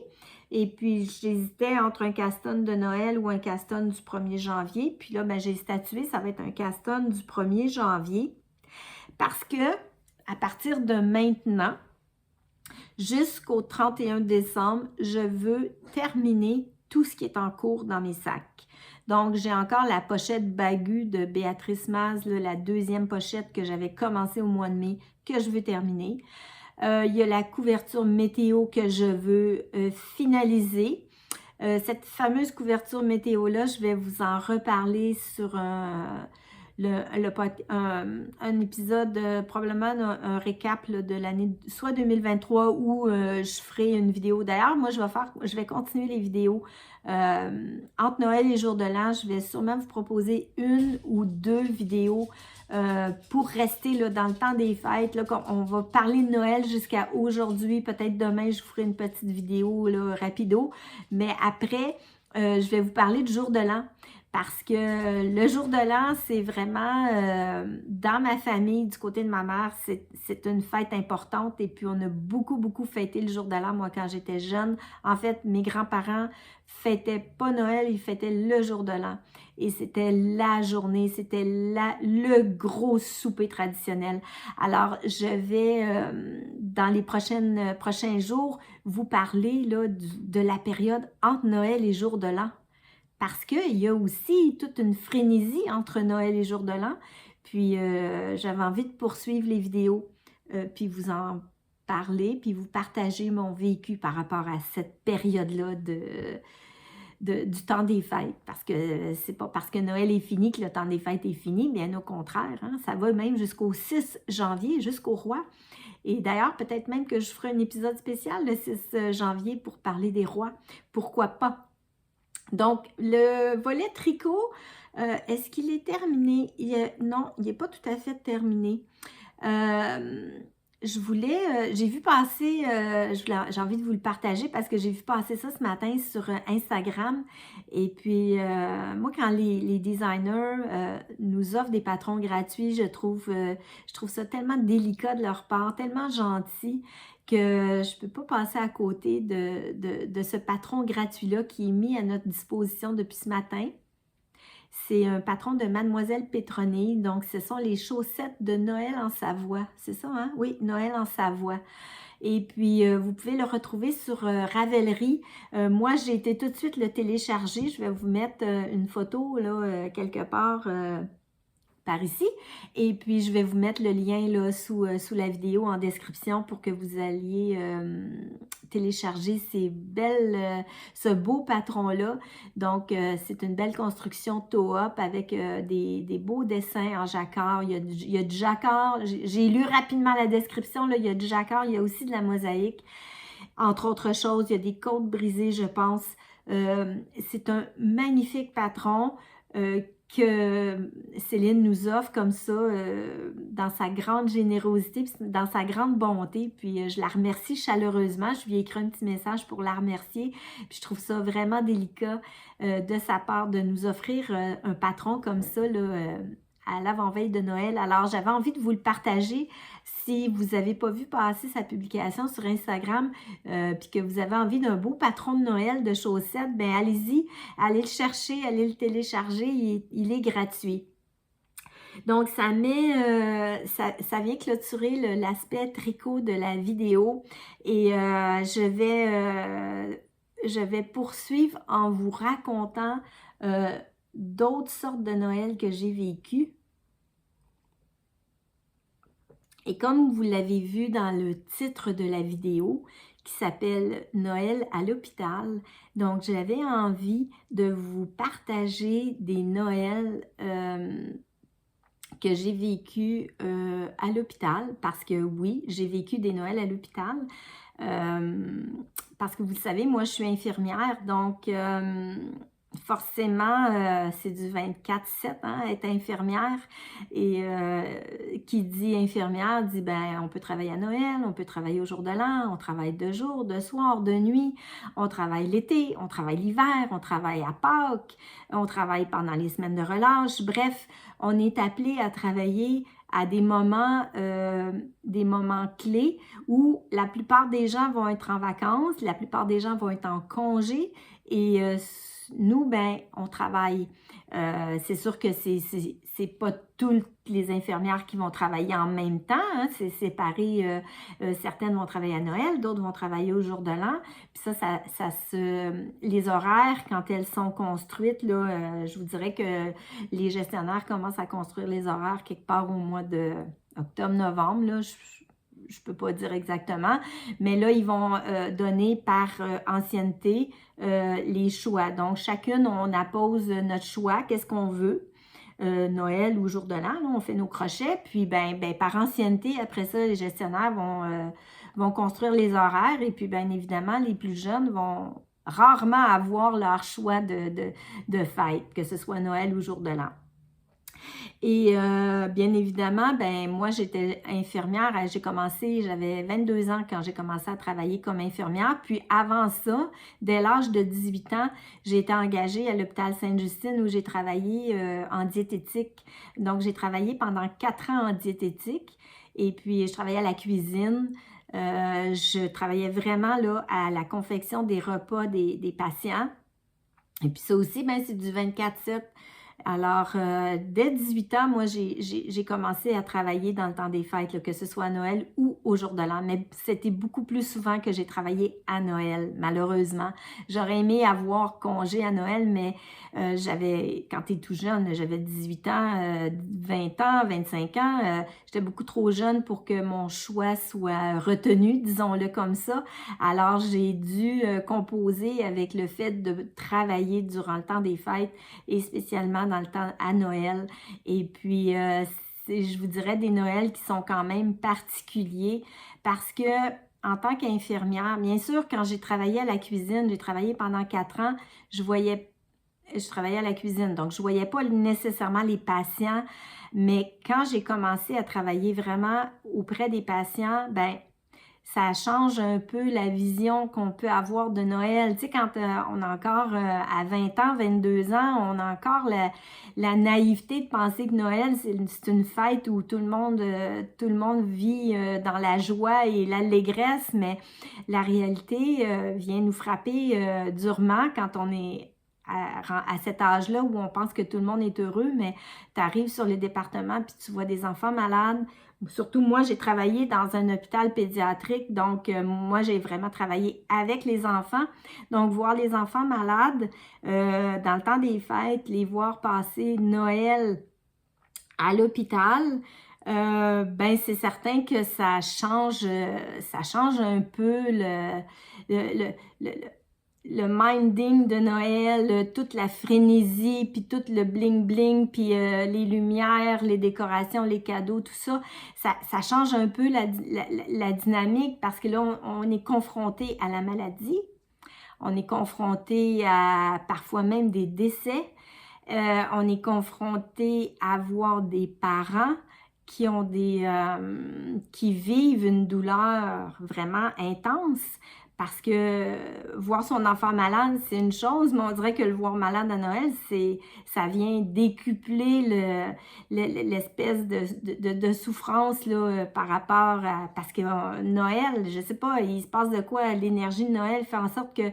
[SPEAKER 1] Et puis, j'hésitais entre un caston de Noël ou un caston du 1er janvier. Puis là, ben, j'ai statué, ça va être un caston du 1er janvier. Parce que, à partir de maintenant, jusqu'au 31 décembre, je veux terminer tout ce qui est en cours dans mes sacs. Donc, j'ai encore la pochette Bagu de Béatrice Maz, la deuxième pochette que j'avais commencé au mois de mai, que je veux terminer. Il y a la couverture météo que je veux finaliser. Cette fameuse couverture météo-là, je vais vous en reparler sur un épisode, probablement un récap là, de l'année soit 2023 ou je ferai une vidéo. D'ailleurs, moi, je vais continuer les vidéos entre Noël et Jour de l'An. Je vais sûrement vous proposer une ou deux vidéos pour rester là, dans le temps des fêtes. Là, on va parler de Noël jusqu'à aujourd'hui. Peut-être demain, je vous ferai une petite vidéo là, rapido. Mais après, je vais vous parler du Jour de l'An. Parce que le Jour de l'An, c'est vraiment, dans ma famille, du côté de ma mère, c'est une fête importante. Et puis, on a beaucoup, beaucoup fêté le Jour de l'An, moi, quand j'étais jeune. En fait, mes grands-parents fêtaient pas Noël, ils fêtaient le Jour de l'An. Et c'était la journée, c'était le gros souper traditionnel. Alors, je vais, dans les prochains jours, vous parler là, de la période entre Noël et Jour de l'An. Parce qu'il y a aussi toute une frénésie entre Noël et Jour de l'An. Puis, j'avais envie de poursuivre les vidéos, puis vous en parler, puis vous partager mon vécu par rapport à cette période-là du temps des fêtes. Parce que c'est pas parce que Noël est fini que le temps des fêtes est fini, bien au contraire, hein, ça va même jusqu'au 6 janvier, jusqu'au roi. Et d'ailleurs, peut-être même que je ferai un épisode spécial le 6 janvier pour parler des rois. Pourquoi pas? Donc, le volet tricot, est-ce qu'il est terminé? Non, il n'est pas tout à fait terminé. J'ai vu passer, j'ai envie de vous le partager parce que j'ai vu passer ça ce matin sur Instagram. Et puis, moi, quand les designers nous offrent des patrons gratuits, je trouve ça tellement délicat de leur part, tellement gentil, que je ne peux pas passer à côté de ce patron gratuit-là qui est mis à notre disposition depuis ce matin. C'est un patron de Mademoiselle Pétronille, donc ce sont les chaussettes de Noël en Savoie. C'est ça, hein? Oui, Noël en Savoie. Et puis, vous pouvez le retrouver sur Ravelry. Moi, j'ai été tout de suite le télécharger. Je vais vous mettre une photo là, quelque part par ici. Et puis, je vais vous mettre le lien là, sous la vidéo en description pour que vous alliez télécharger ce beau patron-là. Donc, c'est une belle construction toe-up avec des beaux dessins en jacquard. Il y a du jacquard. J'ai lu rapidement la description. Là, il y a du jacquard. Il y a aussi de la mosaïque. Entre autres choses, il y a des côtes brisées, je pense. C'est un magnifique patron que Céline nous offre comme ça, dans sa grande générosité, dans sa grande bonté, puis je la remercie chaleureusement. Je lui ai écrit un petit message pour la remercier, puis je trouve ça vraiment délicat de sa part de nous offrir un patron comme ça, là, à l'avant-veille de Noël. Alors, j'avais envie de vous le partager. Si vous n'avez pas vu passer sa publication sur Instagram, puis que vous avez envie d'un beau patron de Noël de chaussettes, bien allez-y, allez le chercher, allez le télécharger, il est gratuit. Donc, ça vient clôturer l'aspect tricot de la vidéo et je vais poursuivre en vous racontant d'autres sortes de Noël que j'ai vécues. Et comme vous l'avez vu dans le titre de la vidéo, qui s'appelle Noël à l'hôpital, donc j'avais envie de vous partager des Noëls que j'ai vécu à l'hôpital, parce que oui, j'ai vécu des Noëls à l'hôpital, parce que vous le savez, moi je suis infirmière, donc forcément, c'est du 24/7, hein, être infirmière. Et qui dit infirmière dit, ben, on peut travailler à Noël, on peut travailler au jour de l'an, on travaille de jour, de soir, de nuit, on travaille l'été, on travaille l'hiver, on travaille à Pâques, on travaille pendant les semaines de relâche. Bref, on est appelé à travailler à des moments clés où la plupart des gens vont être en vacances, la plupart des gens vont être en congé et nous, ben, on travaille. C'est sûr que c'est pas toutes les infirmières qui vont travailler en même temps, hein, c'est séparé. Certaines vont travailler à Noël, d'autres vont travailler au jour de l'an. Puis les horaires, quand elles sont construites, là, je vous dirais que les gestionnaires commencent à construire les horaires quelque part au mois de octobre-novembre, là. Je ne peux pas dire exactement, mais là, ils vont donner par ancienneté les choix. Donc, chacune, on appose notre choix, qu'est-ce qu'on veut. Noël ou jour de l'an, on fait nos crochets, puis ben, par ancienneté, après ça, les gestionnaires vont construire les horaires, et puis bien évidemment, les plus jeunes vont rarement avoir leur choix de fête, que ce soit Noël ou jour de l'an. Et bien évidemment, ben moi j'étais infirmière, j'avais 22 ans quand j'ai commencé à travailler comme infirmière. Puis avant ça, dès l'âge de 18 ans, j'ai été engagée à l'hôpital Sainte-Justine où j'ai travaillé en diététique. Donc j'ai travaillé pendant 4 ans en diététique et puis je travaillais à la cuisine. Je travaillais vraiment là à la confection des repas des patients. Et puis ça aussi, ben, c'est du 24/7. Alors, dès 18 ans, moi, j'ai commencé à travailler dans le temps des fêtes, là, que ce soit à Noël ou au jour de l'an. Mais c'était beaucoup plus souvent que j'ai travaillé à Noël, malheureusement. J'aurais aimé avoir congé à Noël, mais quand tu es tout jeune, j'avais 18 ans, 20 ans, 25 ans. J'étais beaucoup trop jeune pour que mon choix soit retenu, disons-le comme ça. Alors, j'ai dû composer avec le fait de travailler durant le temps des fêtes et spécialement dans le temps à Noël. Et puis, je vous dirais des Noëls qui sont quand même particuliers parce que en tant qu'infirmière, bien sûr, quand j'ai travaillé à la cuisine, j'ai travaillé pendant 4 ans, je travaillais à la cuisine, donc je voyais pas nécessairement les patients, mais quand j'ai commencé à travailler vraiment auprès des patients, ben ça change un peu la vision qu'on peut avoir de Noël. Tu sais, quand on a encore à 20 ans, 22 ans, on a encore la naïveté de penser que Noël, c'est une fête où tout le monde vit dans la joie et l'allégresse, mais la réalité vient nous frapper durement quand on est à cet âge-là où on pense que tout le monde est heureux, mais tu arrives sur le département puis tu vois des enfants malades. Surtout, moi, j'ai travaillé dans un hôpital pédiatrique, donc moi, j'ai vraiment travaillé avec les enfants. Donc, voir les enfants malades dans le temps des fêtes, les voir passer Noël à l'hôpital, ben c'est certain que ça change un peu le, le, le minding de Noël, toute la frénésie, puis tout le bling-bling, puis les lumières, les décorations, les cadeaux, tout ça, ça change un peu la dynamique parce que là, on est confronté à la maladie, on est confronté à parfois même des décès, on est confronté à voir des parents qui vivent une douleur vraiment intense parce que voir son enfant malade, c'est une chose, mais on dirait que le voir malade à Noël, ça vient décupler l'espèce de souffrance là, par rapport à... Parce que Noël, je sais pas, il se passe de quoi, l'énergie de Noël fait en sorte que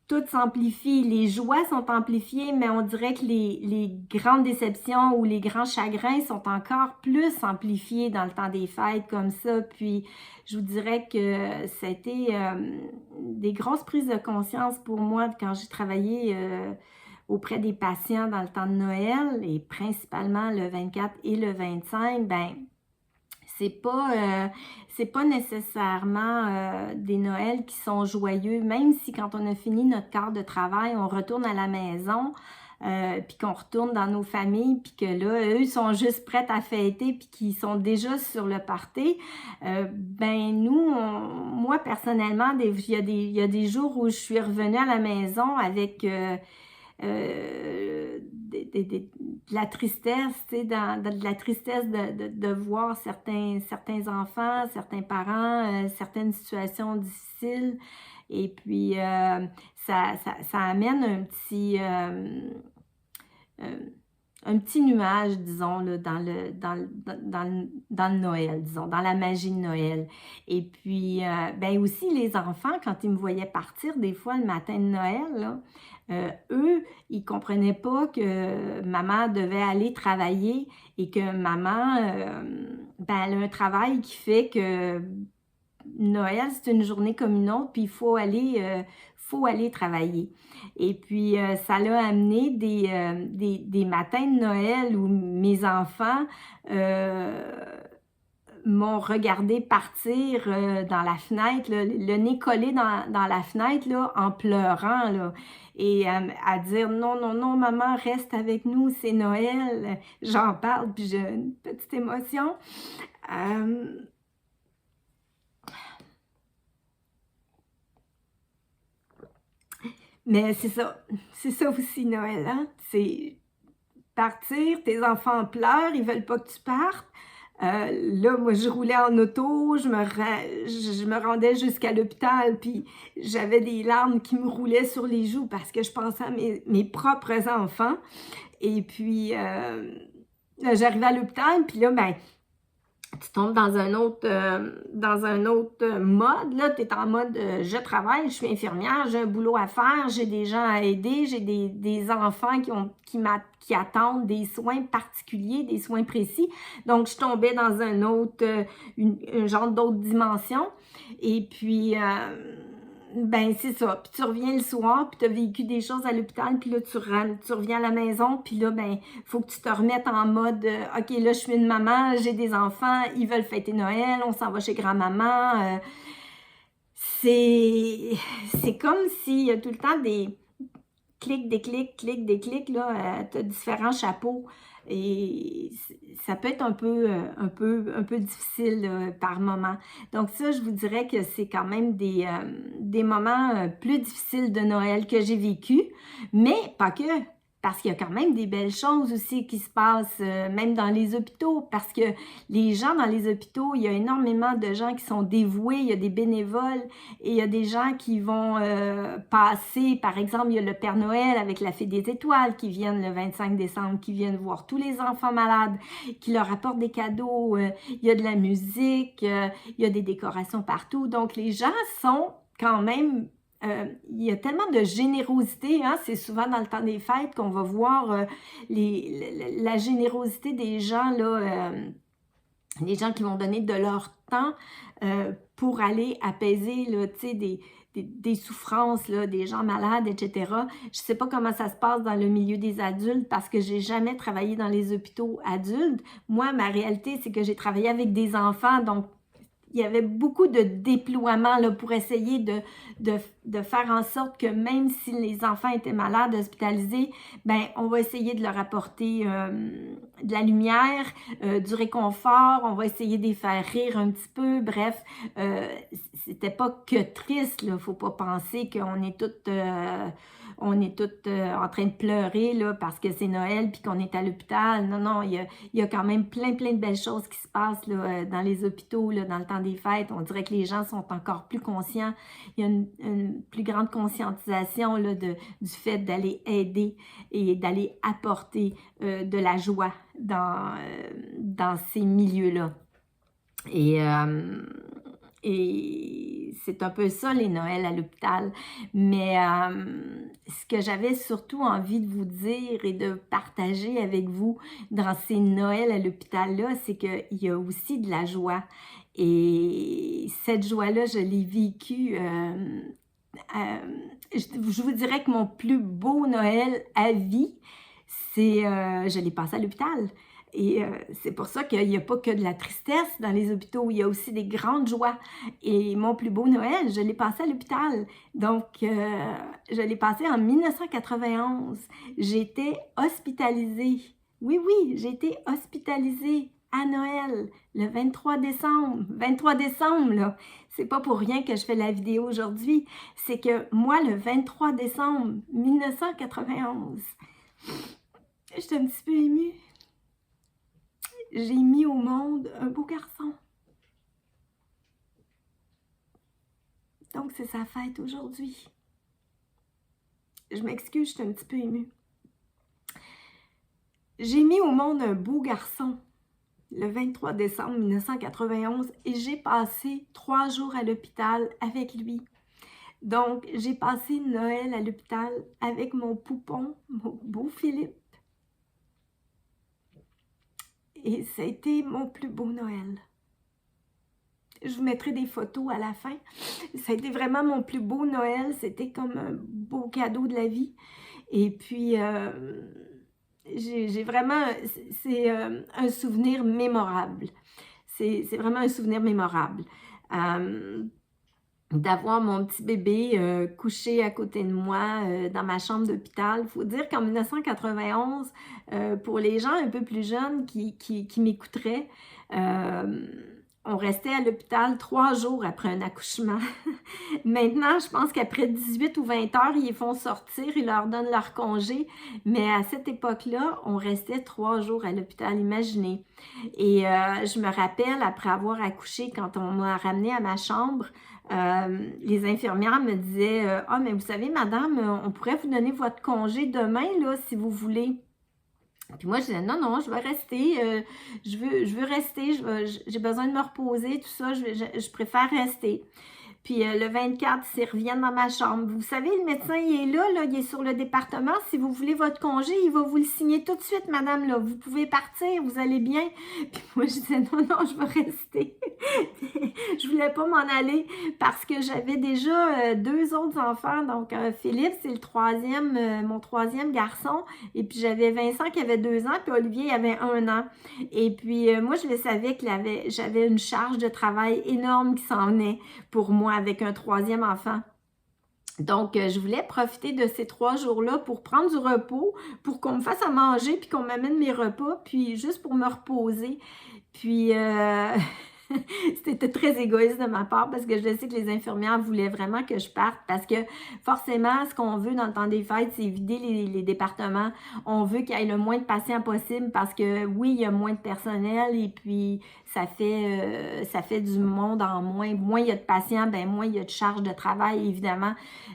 [SPEAKER 1] tout s'amplifie, les joies sont amplifiées, mais on dirait que les grandes déceptions ou les grands chagrins sont encore plus amplifiés dans le temps des fêtes comme ça. Puis, je vous dirais que ça a été des grosses prises de conscience pour moi quand j'ai travaillé auprès des patients dans le temps de Noël, et principalement le 24 et le 25, ben c'est pas nécessairement des Noëls qui sont joyeux, même si quand on a fini notre quart de travail, on retourne à la maison, puis qu'on retourne dans nos familles, puis que là, eux sont juste prêts à fêter, puis qu'ils sont déjà sur le party. Ben nous, moi personnellement, il y a des jours où je suis revenue à la maison avec... de la tristesse, tu sais, de la tristesse de voir certains enfants, certains parents, certaines situations difficiles. Et puis, ça amène euh, un petit nuage, disons, là, dans le Noël, disons, dans la magie de Noël. Et puis, ben aussi, les enfants, quand ils me voyaient partir, des fois, le matin de Noël, là, eux, ils comprenaient pas que maman devait aller travailler et que maman, ben, elle a un travail qui fait que Noël, c'est une journée comme une autre, puis il faut aller travailler. Et puis, ça l'a amené des matins de Noël où mes enfants m'ont regardé partir dans la fenêtre, là, le nez collé dans la fenêtre, là, en pleurant, là, et à dire non, non, non, maman, reste avec nous, c'est Noël. J'en parle, puis j'ai une petite émotion. Euh, mais c'est ça aussi Noël, hein? C'est partir, tes enfants pleurent, ils veulent pas que tu partes. Là, moi, je roulais en auto, je me rendais jusqu'à l'hôpital, puis j'avais des larmes qui me roulaient sur les joues parce que je pensais à mes propres enfants. Et puis, là, j'arrivais à l'hôpital, puis là, ben, tu tombes dans un autre mode. Là, tu es en mode je travaille, je suis infirmière, j'ai un boulot à faire, j'ai des gens à aider, j'ai des enfants qui attendent des soins particuliers, des soins précis. Donc, je tombais dans un autre, un genre d'autre dimension. Et puis, ben, c'est ça. Puis tu reviens le soir, puis tu as vécu des choses à l'hôpital, puis là, tu reviens à la maison, puis là, ben, il faut que tu te remettes en mode OK, là, je suis une maman, j'ai des enfants, ils veulent fêter Noël, on s'en va chez grand-maman. C'est comme s'il y a tout le temps des clics, des clics, là, tu as différents chapeaux. Et ça peut être un peu difficile là, par moment. Donc ça, je vous dirais que c'est quand même des moments plus difficiles de Noël que j'ai vécu, mais pas que, parce qu'il y a quand même des belles choses aussi qui se passent, même dans les hôpitaux, parce que les gens dans les hôpitaux, il y a énormément de gens qui sont dévoués, il y a des bénévoles, et il y a des gens qui vont passer, par exemple, il y a le Père Noël avec la Fée des Étoiles qui viennent le 25 décembre, qui viennent voir tous les enfants malades, qui leur apportent des cadeaux, il y a de la musique, il y a des décorations partout. Donc, les gens sont quand même... il y a tellement de générosité, hein? C'est souvent dans le temps des fêtes qu'on va voir la générosité des gens, là, les gens qui vont donner de leur temps pour aller apaiser là, des souffrances, là, des gens malades, etc. Je ne sais pas comment ça se passe dans le milieu des adultes parce que j'ai jamais travaillé dans les hôpitaux adultes. Moi, ma réalité, c'est que j'ai travaillé avec des enfants, donc il y avait beaucoup de déploiements là, pour essayer de faire en sorte que même si les enfants étaient malades, hospitalisés, ben on va essayer de leur apporter de la lumière, du réconfort, on va essayer de les faire rire un petit peu, bref, c'était pas que triste, là, faut pas penser qu'on est toutes... en train de pleurer là, parce que c'est Noël puis qu'on est à l'hôpital. Non, non, il y a quand même plein de belles choses qui se passent là, dans les hôpitaux, là, dans le temps des fêtes. On dirait que les gens sont encore plus conscients. Il y a une plus grande conscientisation là, du fait d'aller aider et d'aller apporter de la joie dans ces milieux-là. Et c'est un peu ça les Noëls à l'hôpital. Mais ce que j'avais surtout envie de vous dire et de partager avec vous dans ces Noëls à l'hôpital-là, c'est qu'il y a aussi de la joie. Et cette joie-là, je l'ai vécue. Je vous dirais que mon plus beau Noël à vie, je l'ai passé à l'hôpital. Et c'est pour ça qu'il n'y a pas que de la tristesse dans les hôpitaux, il y a aussi des grandes joies. Et mon plus beau Noël, je l'ai passé à l'hôpital. Donc, je l'ai passé en 1991. J'étais hospitalisée. Oui, oui, j'ai été hospitalisée à Noël, le 23 décembre. 23 décembre, là. C'est pas pour rien que je fais la vidéo aujourd'hui. C'est que moi, le 23 décembre 1991, j'étais un petit peu émue. J'ai mis au monde un beau garçon. Donc, c'est sa fête aujourd'hui. Je m'excuse, je suis un petit peu émue. J'ai mis au monde un beau garçon le 23 décembre 1991 et j'ai passé 3 jours à l'hôpital avec lui. Donc, j'ai passé Noël à l'hôpital avec mon poupon, mon beau Philippe. Et ça a été mon plus beau Noël. Je vous mettrai des photos à la fin. Ça a été vraiment mon plus beau Noël. C'était comme un beau cadeau de la vie. Et puis, j'ai vraiment... C'est un souvenir mémorable. c'est vraiment un souvenir mémorable. D'avoir mon petit bébé couché à côté de moi dans ma chambre d'hôpital. Il faut dire qu'en 1991, pour les gens un peu plus jeunes qui m'écouteraient, on restait à l'hôpital 3 jours après un accouchement. Maintenant, je pense qu'après 18 ou 20 heures, ils les font sortir, ils leur donnent leur congé. Mais à cette époque-là, on restait 3 jours à l'hôpital, imaginez. Et je me rappelle, après avoir accouché, quand on m'a ramenée à ma chambre, les infirmières me disaient « Ah, mais vous savez, madame, on pourrait vous donner votre congé demain, là, si vous voulez. » Puis moi, je disais « Non, non, je vais rester, je veux rester, j'ai besoin de me reposer, tout ça, je préfère rester. » Puis le 24, ils reviennent dans ma chambre. Vous savez, le médecin, il est là, il est sur le département. Si vous voulez votre congé, il va vous le signer tout de suite, madame. Là. Vous pouvez partir, vous allez bien. Puis moi, je disais, non, non, je vais rester. Je voulais pas m'en aller parce que j'avais déjà 2 autres enfants. Donc, Philippe, c'est mon 3e garçon. Et puis, j'avais Vincent qui avait 2 ans, puis Olivier avait 1 an. Et puis, moi, je le savais que j'avais une charge de travail énorme qui s'en venait pour moi avec un 3e enfant. Donc, je voulais profiter de ces 3 jours-là pour prendre du repos, pour qu'on me fasse à manger, puis qu'on m'amène mes repas, puis juste pour me reposer. Puis, c'était très égoïste de ma part parce que je sais que les infirmières voulaient vraiment que je parte parce que forcément, ce qu'on veut dans le temps des fêtes, c'est vider les départements. On veut qu'il y ait le moins de patients possible parce que oui, il y a moins de personnel et puis ça fait du monde en moins. Moins il y a de patients, ben moins il y a de charges de travail, évidemment.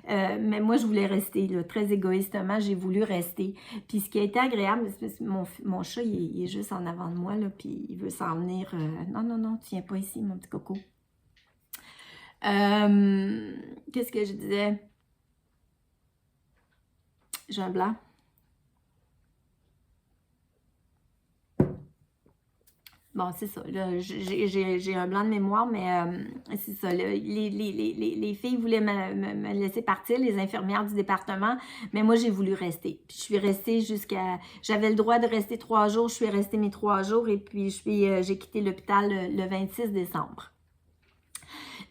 [SPEAKER 1] Mais moi, je voulais rester, là, très égoïstement, j'ai voulu rester. Puis ce qui a été agréable, mon chat, il est juste en avant de moi, là, puis il veut s'en venir. Non, non, non, tu viens pas ici, mon petit coco. Qu'est-ce que je disais? J'ai un blanc. Bon, c'est ça. J'ai un blanc de mémoire, mais c'est ça. Là, les filles voulaient me laisser partir, les infirmières du département, mais moi, j'ai voulu rester. Puis je suis restée j'avais le droit de rester 3 jours, je suis restée mes 3 jours et puis j'ai quitté l'hôpital le 26 décembre.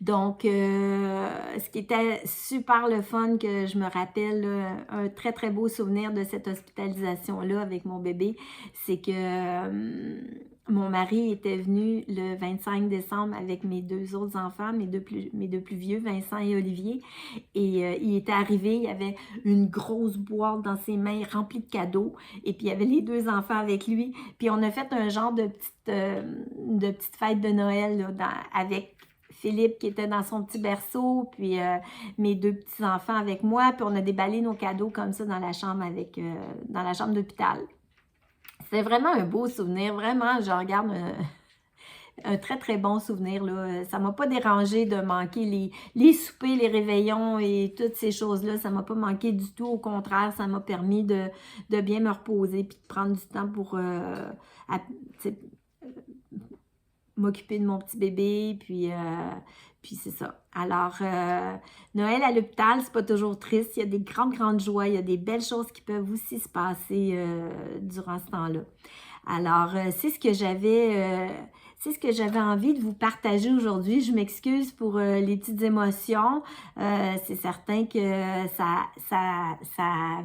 [SPEAKER 1] Donc, ce qui était super le fun, que je me rappelle, là, un très, très beau souvenir de cette hospitalisation-là avec mon bébé, c'est que mon mari était venu le 25 décembre avec mes 2 autres enfants, mes deux plus vieux, Vincent et Olivier, et il était arrivé, il y avait une grosse boîte dans ses mains remplie de cadeaux, et puis il y avait les 2 enfants avec lui, puis on a fait un genre de petite fête de Noël là, avec Philippe qui était dans son petit berceau, puis mes 2 petits-enfants avec moi, puis on a déballé nos cadeaux comme ça dans la chambre dans la chambre d'hôpital. C'était vraiment un beau souvenir, vraiment, je regarde un très, très bon souvenir, là. Ça m'a pas dérangé de manquer les soupers, les réveillons et toutes ces choses-là. Ça m'a pas manqué du tout. Au contraire, ça m'a permis de bien me reposer puis de prendre du temps pour m'occuper de mon petit bébé, puis c'est ça. Alors, Noël à l'hôpital, c'est pas toujours triste. Il y a des grandes joies, il y a des belles choses qui peuvent aussi se passer durant ce temps-là. Alors, c'est ce que j'avais envie de vous partager aujourd'hui. Je m'excuse pour les petites émotions. C'est certain que ça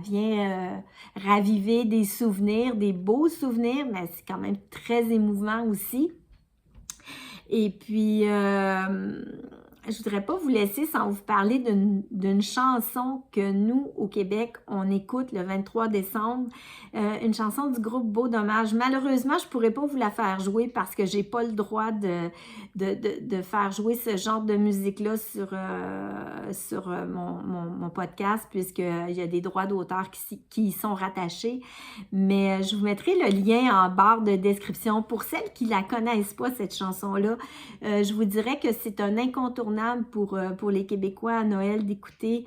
[SPEAKER 1] vient raviver des souvenirs, des beaux souvenirs, mais c'est quand même très émouvant aussi. Et puis, je voudrais pas vous laisser sans vous parler d'une chanson que nous, au Québec, on écoute le 23 décembre. Une chanson du groupe Beau Dommage. Malheureusement, je pourrais pas vous la faire jouer parce que j'ai pas le droit de faire jouer ce genre de musique-là sur mon podcast, puisqu'il y a des droits d'auteur qui y sont rattachés. Mais je vous mettrai le lien en barre de description. Pour celles qui la connaissent pas, cette chanson-là, je vous dirais que c'est un incontournable pour les Québécois à Noël d'écouter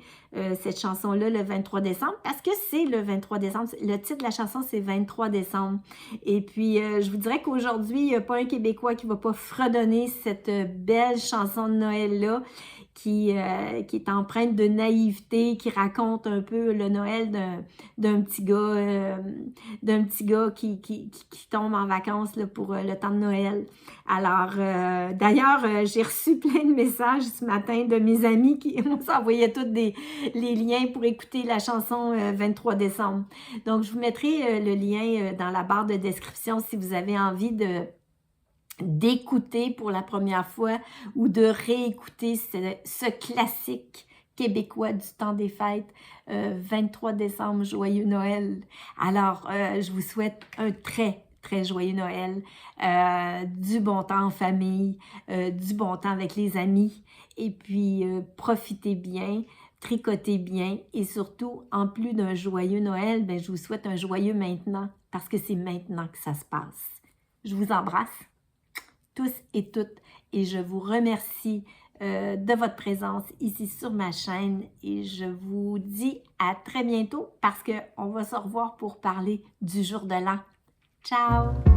[SPEAKER 1] cette chanson-là le 23 décembre parce que c'est le 23 décembre. Le titre de la chanson, c'est 23 décembre. Et puis, je vous dirais qu'aujourd'hui, il n'y a pas un Québécois qui ne va pas fredonner cette belle chanson de Noël-là qui est empreinte de naïveté, qui raconte un peu le Noël d'un petit gars qui tombe en vacances là, pour le temps de Noël. Alors, d'ailleurs, j'ai reçu plein de messages ce matin de mes amis qui m'ont envoyé tous les liens pour écouter la chanson 23 décembre. Donc, je vous mettrai le lien dans la barre de description si vous avez envie d'écouter pour la première fois ou de réécouter ce classique québécois du temps des fêtes, 23 décembre, joyeux Noël. Alors, je vous souhaite un très joyeux Noël, du bon temps en famille, du bon temps avec les amis, et puis profitez bien, tricotez bien, et surtout, en plus d'un joyeux Noël, ben, je vous souhaite un joyeux maintenant, parce que c'est maintenant que ça se passe. Je vous embrasse tous et toutes, et je vous remercie de votre présence ici sur ma chaîne, et je vous dis à très bientôt parce qu'on va se revoir pour parler du jour de l'an. Ciao!